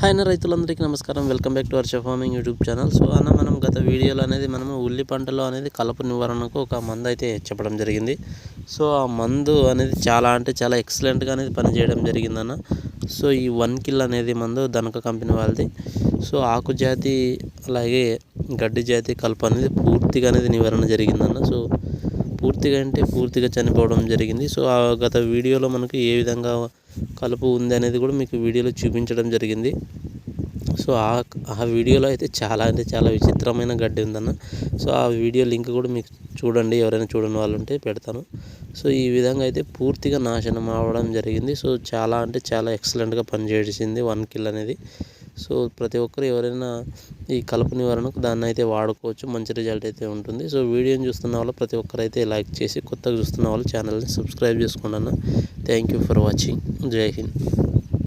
Hi అన్న, రైతులందరికీ నమస్కారం. Welcome back to Varsha farming YouTube channel. So అన్న, మనం గత వీడియోలో అనేది మనము ఉల్లి పంటలో అనేది కలుపు నివారణకు ఒక మందు అయితే చెప్పడం జరిగింది. సో ఆ మందు అనేది చాలా ఎక్సలెంట్గా అనేది పనిచేయడం జరిగిందన్న. సో ఈ 1 కిల్ అనేది మందు ధనక కంపెనీ వాళ్ళది. సో ఆకు జాతి అలాగే గడ్డి జాతి కలుపు అనేది పూర్తిగా అనేది నివారణ జరిగిందన్న. సో పూర్తిగా చనిపోవడం జరిగింది. సో ఆ గత వీడియోలో మనకు ఏ విధంగా కలుపు ఉంది అనేది కూడా మీకు వీడియోలో చూపించడం జరిగింది. సో ఆ వీడియోలో అయితే చాలా విచిత్రమైన గడ్డి ఉందన్న. సో ఆ వీడియో లింక్ కూడా మీకు చూడండి, ఎవరైనా చూడని వాళ్ళు ఉంటే పెడతాను. సో ఈ విధంగా అయితే పూర్తిగా నాశనం అవ్వడం జరిగింది. సో చాలా ఎక్సలెంట్గా పనిచేసింది 1 కిల్ అనేది. సో ప్రతి ఒక్కరు ఎవరైనా ఈ కలుపు నివారణకు దాన్ని అయితే వాడుకోవచ్చు, మంచి రిజల్ట్ అయితే ఉంటుంది. సో వీడియోని చూస్తున్న వాళ్ళు ప్రతి ఒక్కరైతే లైక్ చేసి, కొత్తగా చూస్తున్న వాళ్ళు ఛానల్ని సబ్స్క్రైబ్ చేసుకోండి అన్న. Thank you for watching. జై హింద్.